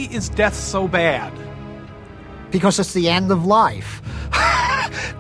is death so bad? Because it's the end of life.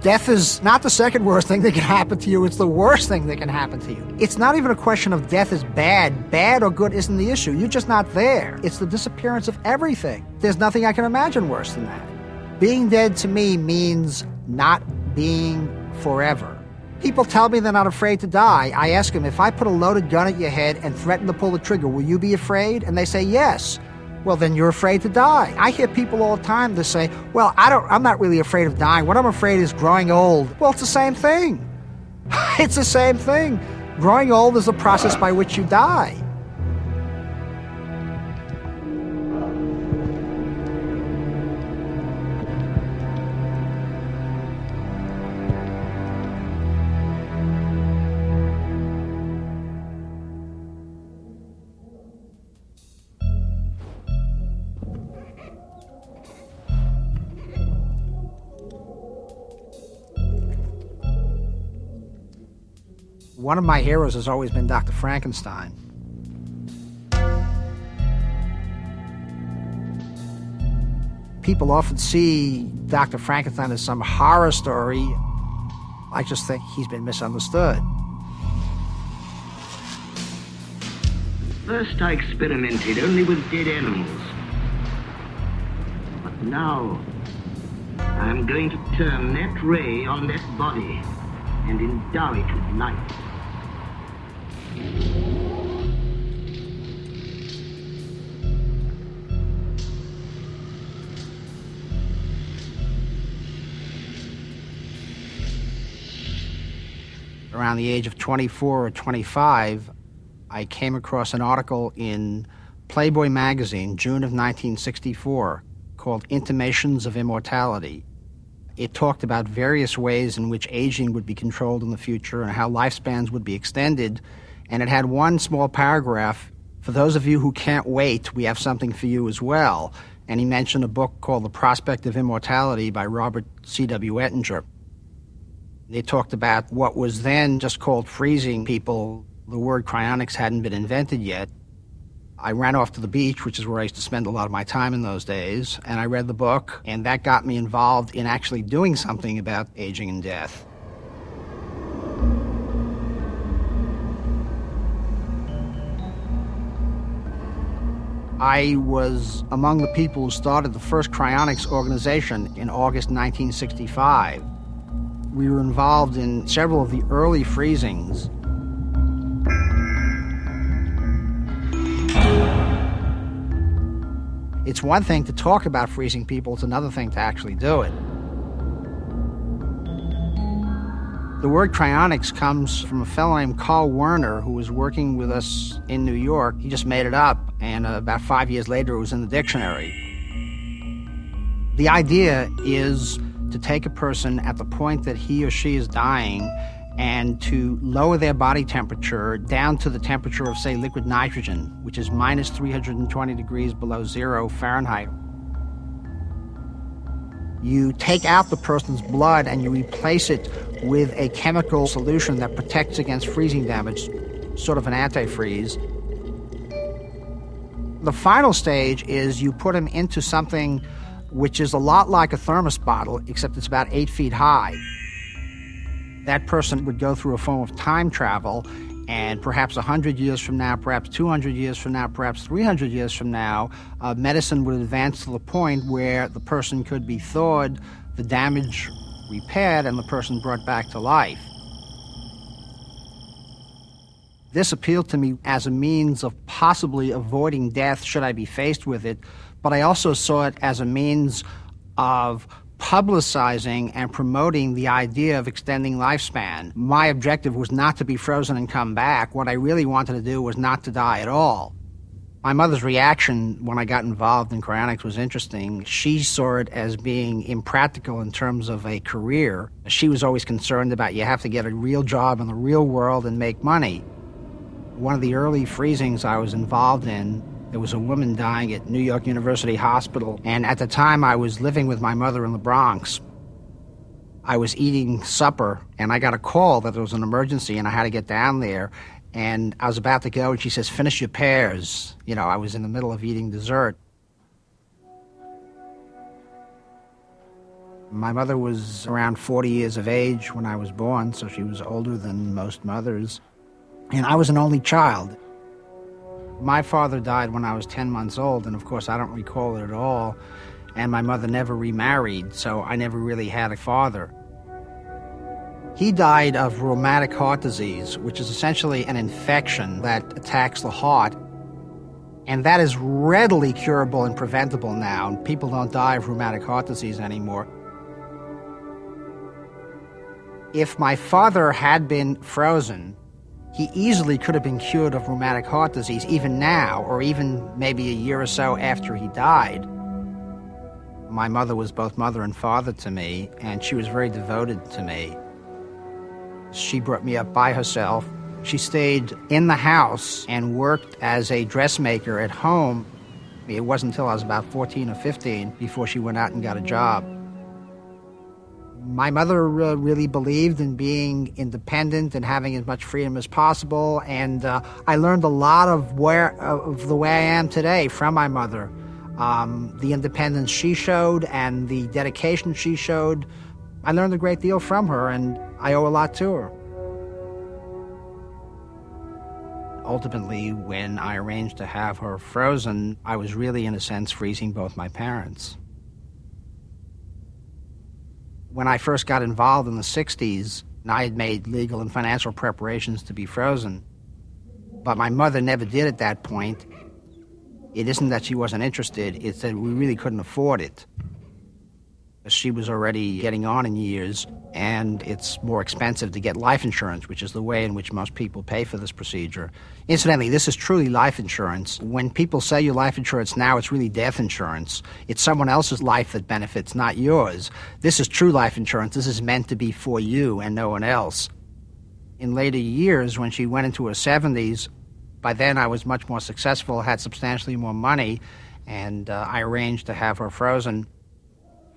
Death is not the second worst thing that can happen to you, it's the worst thing that can happen to you. It's not even a question of death is bad. Bad or good isn't the issue. You're just not there. It's the disappearance of everything. There's nothing I can imagine worse than that. Being dead to me means not being forever. People tell me they're not afraid to die. I ask them, if I put a loaded gun at your head and threaten to pull the trigger, will you be afraid? And they say, yes. Well, then you're afraid to die. I hear people all the time that say, well, I'm not really afraid of dying. What I'm afraid is growing old. Well, it's the same thing. It's the same thing. Growing old is the process by which you die. One of my heroes has always been Dr. Frankenstein. People often see Dr. Frankenstein as some horror story. I just think he's been misunderstood. First I experimented only with dead animals. But now I'm going to turn that ray on that body and endow it with life. Around the age of 24 or 25, I came across an article in Playboy magazine, June of 1964, called Intimations of Immortality. It talked about various ways in which aging would be controlled in the future and how lifespans would be extended. And it had one small paragraph, for those of you who can't wait, we have something for you as well. And he mentioned a book called The Prospect of Immortality by Robert C.W. Ettinger. They talked about what was then just called freezing people. The word cryonics hadn't been invented yet. I ran off to the beach, which is where I used to spend a lot of my time in those days, and I read the book, and that got me involved in actually doing something about aging and death. I was among the people who started the first cryonics organization in August 1965. We were involved in several of the early freezings. It's one thing to talk about freezing people, it's another thing to actually do it. The word cryonics comes from a fellow named Carl Werner who was working with us in New York. He just made it up, and about 5 years later it was in the dictionary. The idea is to take a person at the point that he or she is dying and to lower their body temperature down to the temperature of, say, liquid nitrogen, which is minus 320 degrees below 0 Fahrenheit. You take out the person's blood and you replace it with a chemical solution that protects against freezing damage, sort of an antifreeze. The final stage is you put them into something which is a lot like a thermos bottle, except it's about 8 feet high. That person would go through a form of time travel, and perhaps 100 years from now, perhaps 200 years from now, perhaps 300 years from now, medicine would advance to the point where the person could be thawed, the damage repaired, and the person brought back to life. This appealed to me as a means of possibly avoiding death should I be faced with it, but I also saw it as a means of publicizing and promoting the idea of extending lifespan. My objective was not to be frozen and come back. What I really wanted to do was not to die at all. My mother's reaction when I got involved in cryonics was interesting. She saw it as being impractical in terms of a career. She was always concerned about you have to get a real job in the real world and make money. One of the early freezings I was involved in, there was a woman dying at New York University Hospital, and at the time I was living with my mother in the Bronx. I was eating supper, and I got a call that there was an emergency, and I had to get down there, and I was about to go, and she says, "Finish your pears." You know, I was in the middle of eating dessert. My mother was around 40 years of age when I was born, so she was older than most mothers. And I was an only child. My father died when I was 10 months old, and of course I don't recall it at all. And my mother never remarried, so I never really had a father. He died of rheumatic heart disease, which is essentially an infection that attacks the heart. And that is readily curable and preventable now. People don't die of rheumatic heart disease anymore. If my father had been frozen, he easily could have been cured of rheumatic heart disease, even now, or even maybe a year or so after he died. My mother was both mother and father to me, and she was very devoted to me. She brought me up by herself. She stayed in the house and worked as a dressmaker at home. It wasn't until I was about 14 or 15 before she went out and got a job. My mother really believed in being independent and having as much freedom as possible, and I learned a lot of the way I am today from my mother. The independence she showed and the dedication she showed, I learned a great deal from her, and I owe a lot to her. Ultimately, when I arranged to have her frozen, I was really, in a sense, freezing both my parents. When I first got involved in the 60s, I had made legal and financial preparations to be frozen. But my mother never did at that point. It isn't that she wasn't interested, it's that we really couldn't afford it. She was already getting on in years, and it's more expensive to get life insurance, which is the way in which most people pay for this procedure. Incidentally, this is truly life insurance. When people sell you life insurance now, it's really death insurance. It's someone else's life that benefits, not yours. This is true life insurance. This is meant to be for you and no one else. In later years, when she went into her 70s, by then I was much more successful, had substantially more money, and I arranged to have her frozen.